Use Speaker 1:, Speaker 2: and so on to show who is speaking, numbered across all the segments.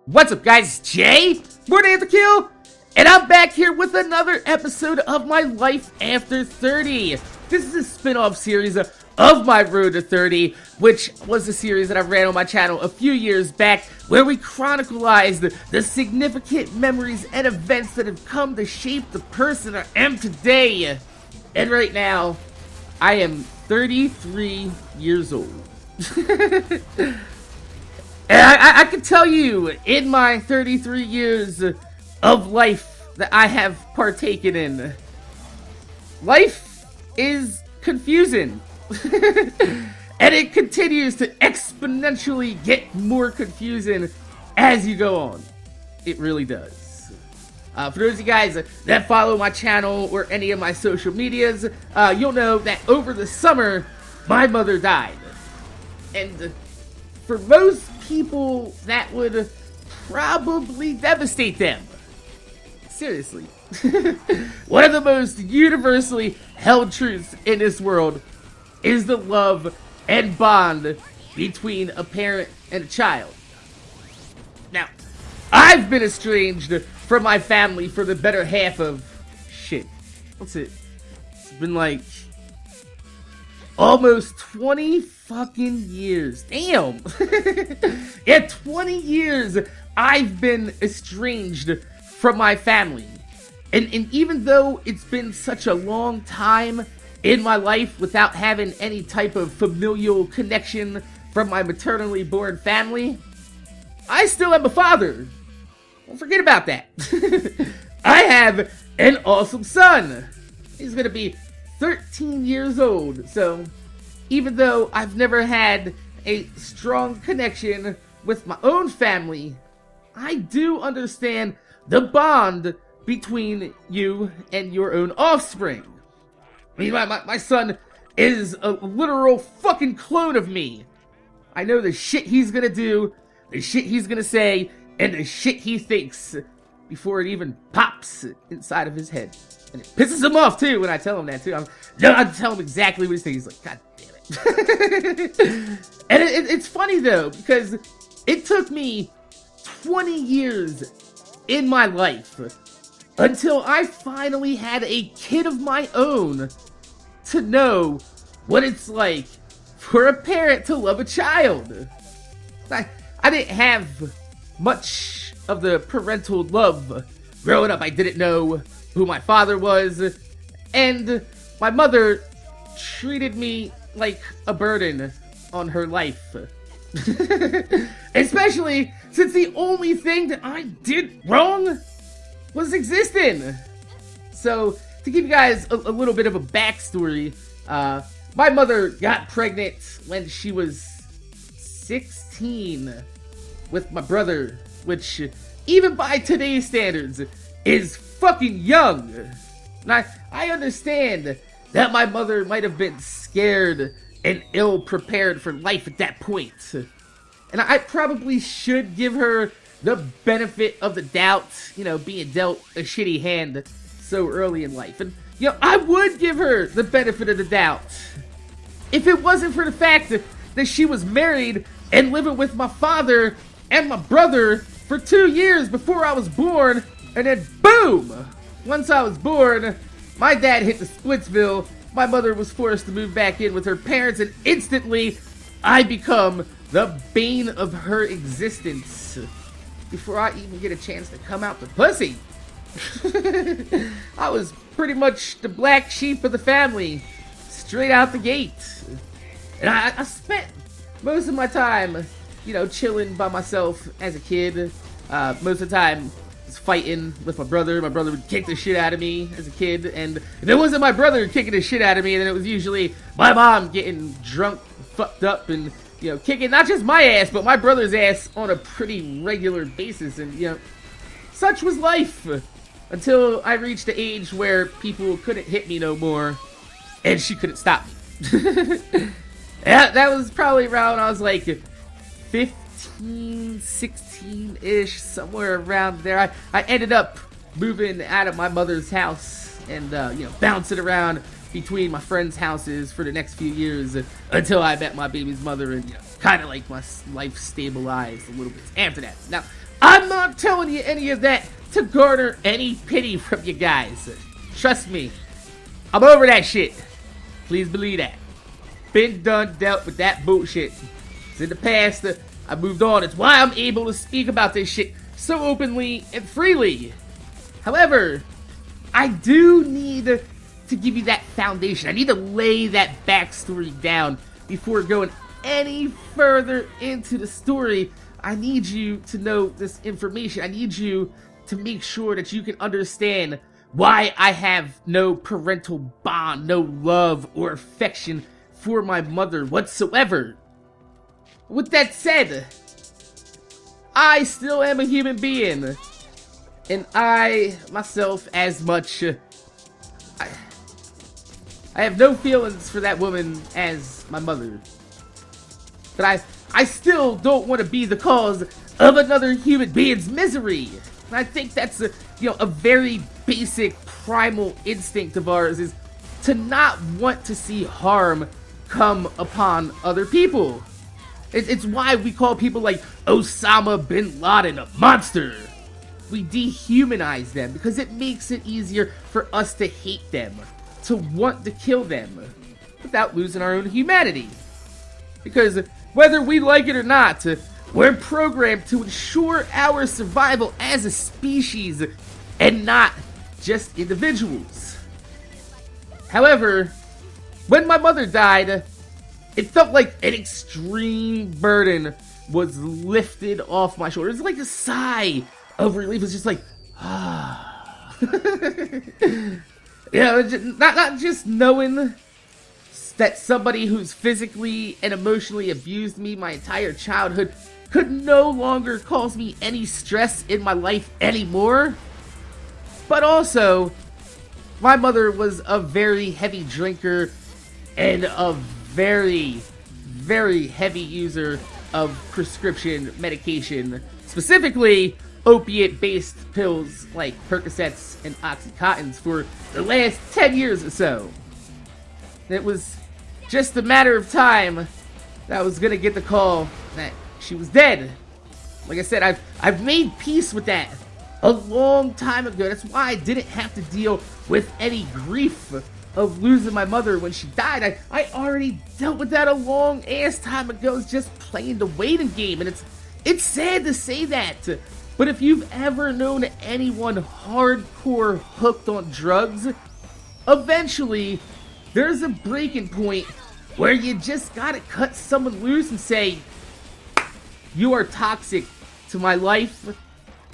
Speaker 1: What's up, guys? It's Jay, MorninAfterKill, and I'm back here with another episode of my Life After 30. This is a spin-off series of my Road to 30, which was a series that I ran on my channel a few years back, where we chroniclized the significant memories and events that have come to shape the person I am today. And right now, I am 33 years old. And I can tell you, in my 33 years of life that I have partaken in, life is confusing. And it continues to exponentially get more confusing as you go on. It really does. For those of you guys that follow my channel or any of my social medias, you'll know that over the summer, my mother died. And for most people, that would probably devastate them. Seriously. One of the most universally held truths in this world is the love and bond between a parent and a child. Now, I've been estranged from my family for the better half of... what's it? It's been like... almost 20 fucking years. Damn! Yeah, 20 years I've been estranged from my family. And even though it's been such a long time in my life without having any type of familial connection from my maternally born family, I still am a father. Don't forget about that. I have an awesome son. He's gonna be 13 years old, so even though I've never had a strong connection with my own family, I do understand the bond between you and your own offspring. I mean, my son is a literal fucking clone of me. I know the shit he's gonna do, the shit he's gonna say, and the shit he thinks before it even pops inside of his head. And it pisses him off, too, when I tell him that, too. I tell him exactly what he's thinking. He's like, God damn it. And it's funny, though, because it took me 20 years in my life until I finally had a kid of my own to know what it's like for a parent to love a child. I didn't have much of the parental love. Growing up, I didn't know who my father was, and my mother treated me like a burden on her life. Especially since the only thing that I did wrong was existing. So, to give you guys a little bit of a backstory, my mother got pregnant when she was 16 with my brother, which, even by today's standards, is fucking young. And I understand that my mother might have been scared and ill-prepared for life at that point. And I probably should give her the benefit of the doubt, you know, being dealt a shitty hand so early in life. And, you know, I would give her the benefit of the doubt if it wasn't for the fact that she was married and living with my father and my brother for 2 years before I was born, and then boom! Once I was born, my dad hit the Splitsville, my mother was forced to move back in with her parents, and instantly, I become the bane of her existence. Before I even get a chance to come out the pussy. I was pretty much the black sheep of the family, straight out the gate. And I spent most of my time, you know, chilling by myself as a kid. Most of the time, was fighting with my brother. My brother would kick the shit out of me as a kid, and if it wasn't my brother kicking the shit out of me, then it was usually my mom getting drunk, fucked up, and, you know, kicking not just my ass, but my brother's ass on a pretty regular basis. And, you know, such was life until I reached the age where people couldn't hit me no more, and she couldn't stop me. That was probably around when I was like 15, 16-ish, somewhere around there. I ended up moving out of my mother's house and, you know, bouncing around between my friends' houses for the next few years until I met my baby's mother and kind of like my life stabilized a little bit after that. Now, I'm not telling you any of that to garner any pity from you guys. Trust me, I'm over that shit. Please believe that. Been done, dealt with that bullshit. It's in the past. I moved on. It's why I'm able to speak about this shit so openly and freely. However, I do need to give you that foundation. I need to lay that backstory down before going any further into the story. I need you to know this information. I need you to make sure that you can understand why I have no parental bond, no love or affection for my mother whatsoever. With that said, I still am a human being, and I, myself, as much, I have no feelings for that woman as my mother. But I still don't want to be the cause of another human being's misery. And I think that's a very basic primal instinct of ours, is to not want to see harm come upon other people. It's why we call people like Osama bin Laden a monster. We dehumanize them because it makes it easier for us to hate them, to want to kill them, without losing our own humanity. Because whether we like it or not, we're programmed to ensure our survival as a species and not just individuals. However, when my mother died, it felt like an extreme burden was lifted off my shoulders. It's like a sigh of relief. It's just like, ah. Not just knowing that somebody who's physically and emotionally abused me my entire childhood could no longer cause me any stress in my life anymore. But also, my mother was a very heavy drinker and a very, very heavy user of prescription medication, specifically opiate-based pills like Percocets and Oxycontins for the last 10 years or so. It was just a matter of time that I was gonna get the call that she was dead. Like I said, I've made peace with that a long time ago. That's why I didn't have to deal with any grief of losing my mother when she died. I already dealt with that a long ass time ago. It's just playing the waiting game, and it's sad to say that, but if you've ever known anyone hardcore hooked on drugs, eventually there's a breaking point where you just gotta cut someone loose and say, you are toxic to my life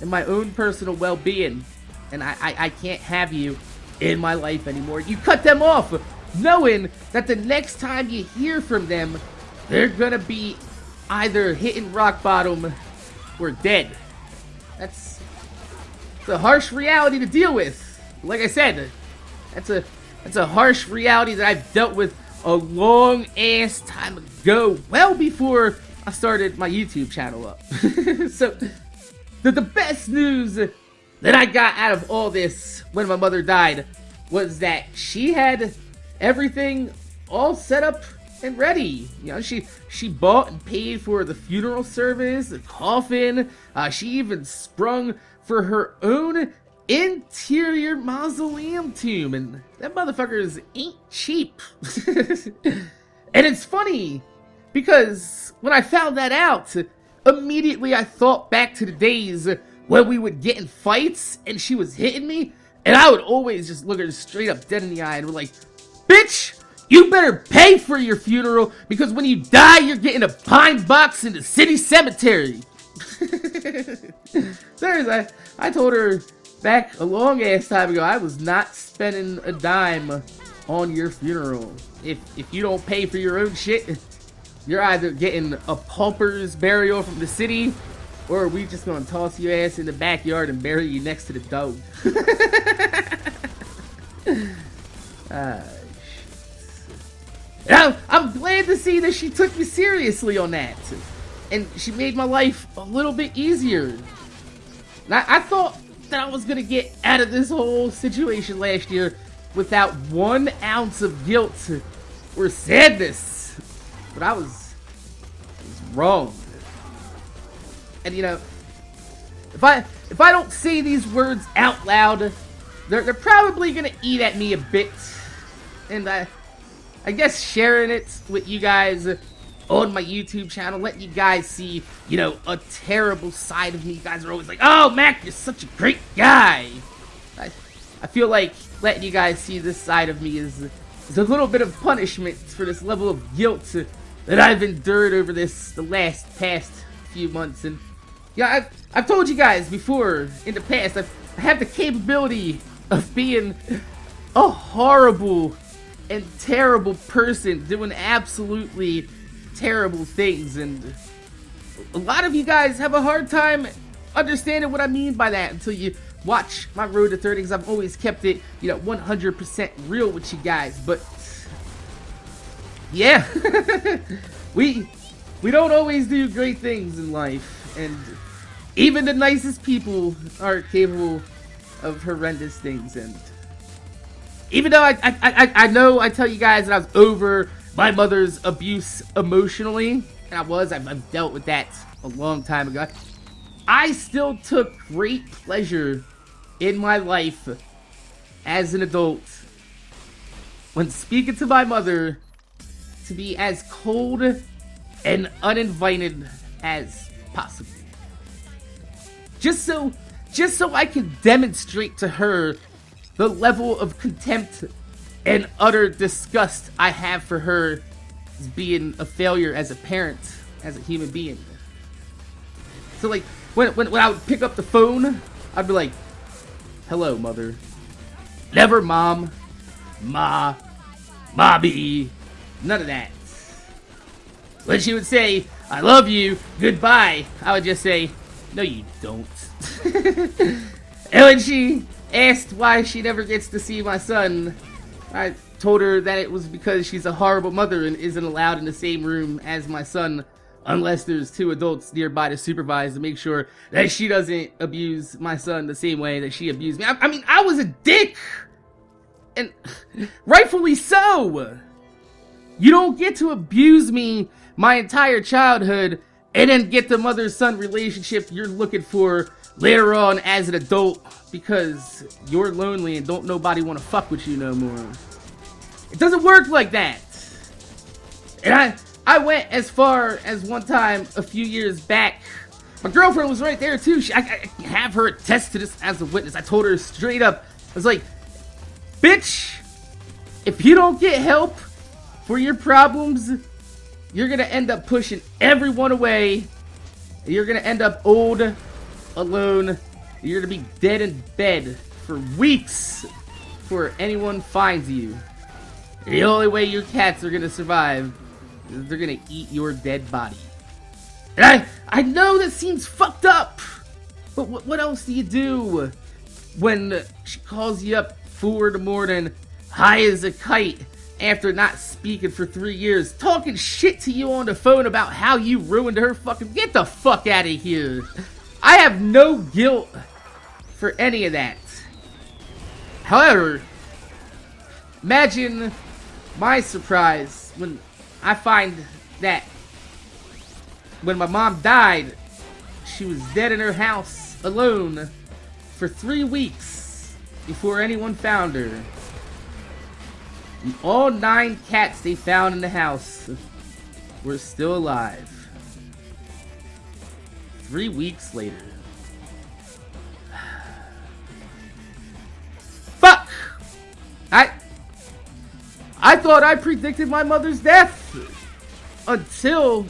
Speaker 1: and my own personal well-being, and I can't have you in my life anymore. You cut them off, knowing that the next time you hear from them, they're gonna be either hitting rock bottom or dead. That's a harsh reality to deal with. Like I said, that's a harsh reality that I've dealt with a long ass time ago, well before I started my YouTube channel up. So the best news that I got out of all this when my mother died was that she had everything all set up and ready. You know, she bought and paid for the funeral service, the coffin. She even sprung for her own interior mausoleum tomb, and that motherfuckers ain't cheap. And it's funny because when I found that out, immediately I thought back to the days when we would get in fights and she was hitting me, and I would always just look her straight up dead in the eye and be like, bitch, you better pay for your funeral, because when you die, you're getting a pine box in the city cemetery. Seriously, I told her back a long ass time ago, I was not spending a dime on your funeral. If you don't pay for your own shit, you're either getting a pauper's burial from the city, or we just gonna toss your ass in the backyard and bury you next to the dog. I'm glad to see that she took me seriously on that, and she made my life a little bit easier. I thought that I was gonna get out of this whole situation last year without 1 ounce of guilt or sadness. But I was wrong. And you know, if I don't say these words out loud, they're probably gonna eat at me a bit. And I guess sharing it with you guys on my YouTube channel, letting you guys see, you know, a terrible side of me. You guys are always like, oh, Mac, you're such a great guy. I feel like letting you guys see this side of me is a little bit of punishment for this level of guilt that I've endured over the past few months. And yeah, I've told you guys before in the past, I have the capability of being a horrible and terrible person, doing absolutely terrible things, and a lot of you guys have a hard time understanding what I mean by that until you watch my Road to 30, because I've always kept it, you know, 100% real with you guys. But yeah, we don't always do great things in life, and even the nicest people are capable of horrendous things. And even though I know I tell you guys that I was over my mother's abuse emotionally, and I've dealt with that a long time ago, I still took great pleasure in my life as an adult when speaking to my mother to be as cold and uninvited as possible. Just so I can demonstrate to her the level of contempt and utter disgust I have for her as being a failure as a parent, as a human being. So like, when I would pick up the phone, I'd be like, hello, mother. Never mom, ma, mobby, none of that. When she would say, I love you, goodbye, I would just say, no you don't. And when she asked why she never gets to see my son, I told her that it was because she's a horrible mother and isn't allowed in the same room as my son unless there's 2 adults nearby to supervise to make sure that she doesn't abuse my son the same way that she abused me. I mean, I was a dick! And rightfully so! You don't get to abuse me my entire childhood and then get the mother-son relationship you're looking for later on as an adult because you're lonely and don't nobody want to fuck with you no more. It doesn't work like that. And I went as far as one time a few years back. My girlfriend was right there too. I have her attest to this as a witness. I told her straight up, I was like, bitch, if you don't get help for your problems, you're gonna end up pushing everyone away. You're gonna end up old, alone. You're gonna be dead in bed for weeks before anyone finds you. And the only way your cats are gonna survive is they're gonna eat your dead body. And I know that seems fucked up, but what else do you do when she calls you up 4 in the morning, high as a kite, after not speaking for 3 years, talking shit to you on the phone about how you ruined her fucking... Get the fuck out of here. I have no guilt for any of that. However, imagine my surprise when I find that when my mom died, she was dead in her house alone for 3 weeks before anyone found her. And all 9 cats they found in the house were still alive. 3 weeks later. Fuck! I thought I predicted my mother's death until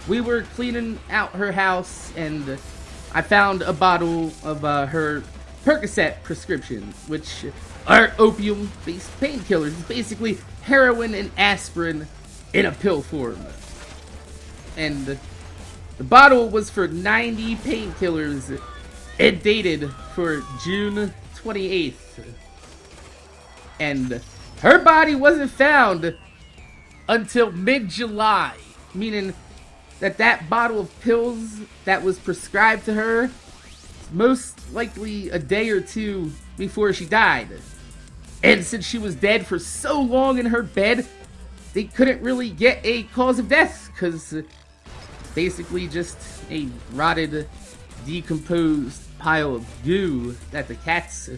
Speaker 1: we were cleaning out her house and I found a bottle of her Percocet prescription, which are opium-based painkillers. It's basically heroin and aspirin in a pill form. And the bottle was for 90 painkillers. It dated for June 28th. And her body wasn't found until mid-July, meaning that bottle of pills that was prescribed to her most likely a day or 2 before she died. And since she was dead for so long in her bed, they couldn't really get a cause of death, because basically just a rotted, decomposed pile of goo that the cats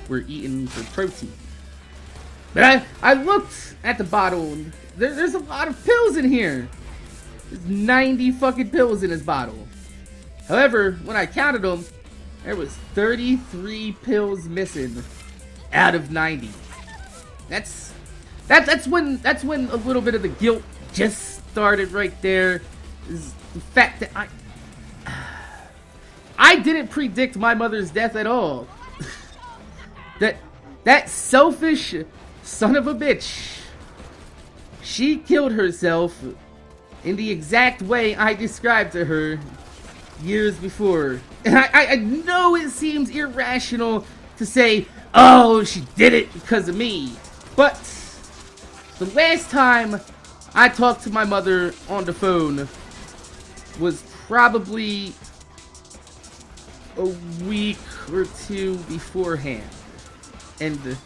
Speaker 1: were eating for protein. But I looked at the bottle, and there's a lot of pills in here. There's 90 fucking pills in this bottle. However, when I counted them, there was 33 pills missing out of 90. That's when a little bit of the guilt just started right there. Is the fact that I didn't predict my mother's death at all. that selfish son of a bitch, she killed herself in the exact way I described to her years before. And I know it seems irrational to say, oh, she did it because of me. But the last time I talked to my mother on the phone was probably a week or two beforehand. And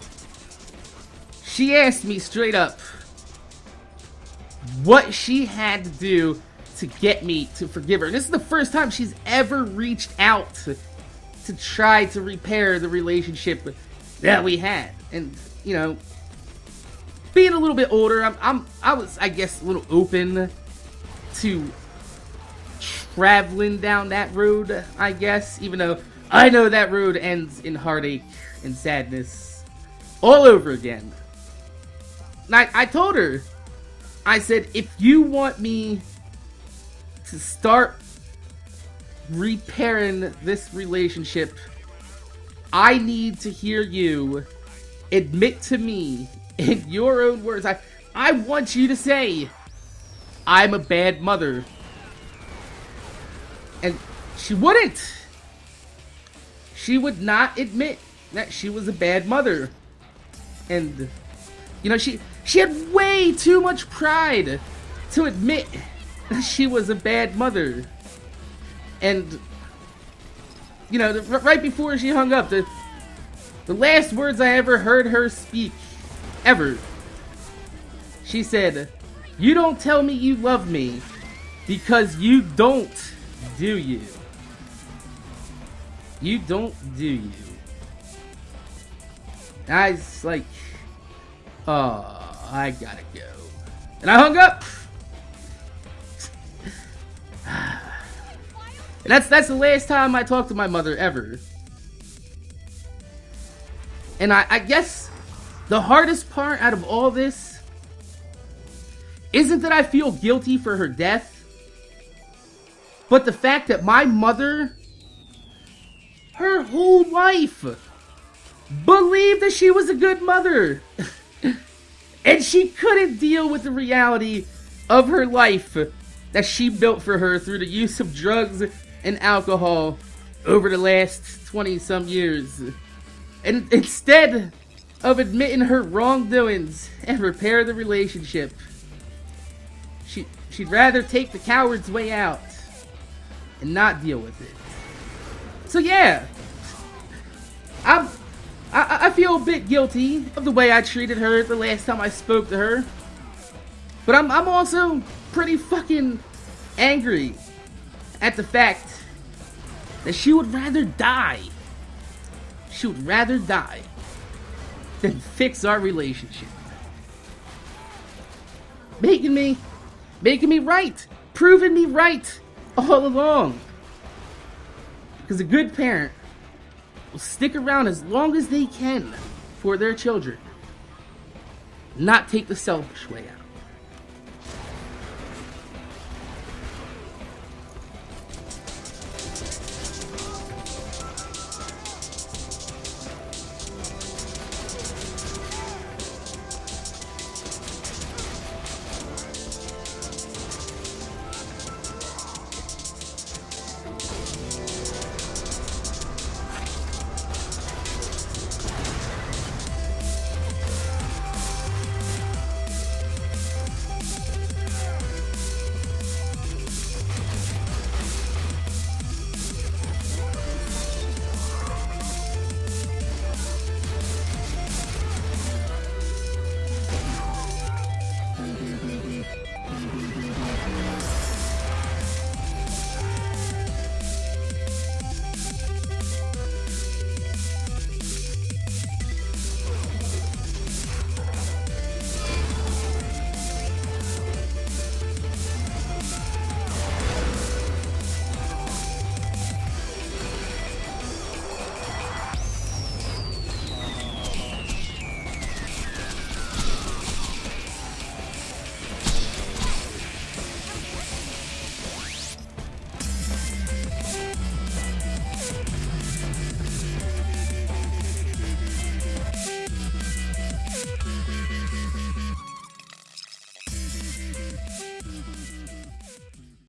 Speaker 1: she asked me straight up what she had to do to get me to forgive her. And this is the first time she's ever reached out to try to repair the relationship that we had. And, you know, being a little bit older, I was, I guess, a little open to traveling down that road, I guess, even though I know that road ends in heartache and sadness all over again. And I told her, I said, if you want me to start repairing this relationship, I need to hear you admit to me in your own words. I want you to say, I'm a bad mother. And she wouldn't. She would not admit that she was a bad mother. And, you know, she had way too much pride to admit that she was a bad mother. And, you know, right before she hung up, the last words I ever heard her speak, ever, she said, "You don't tell me you love me because you don't, do you? You don't, do you?" I was like, oh, I gotta go. And I hung up. And that's the last time I talked to my mother ever. And I guess the hardest part out of all this isn't that I feel guilty for her death, but the fact that my mother, her whole life, believed that she was a good mother. And she couldn't deal with the reality of her life that she built for her through the use of drugs and alcohol over the last 20-some years. And instead of admitting her wrongdoings and repair the relationship, she'd rather take the coward's way out and not deal with it. So yeah, I feel a bit guilty of the way I treated her the last time I spoke to her. But I'm also pretty fucking angry at the fact that she would rather die. She would rather die than fix our relationship. Making me right. Proving me right all along. Because a good parent will stick around as long as they can for their children. Not take the selfish way out.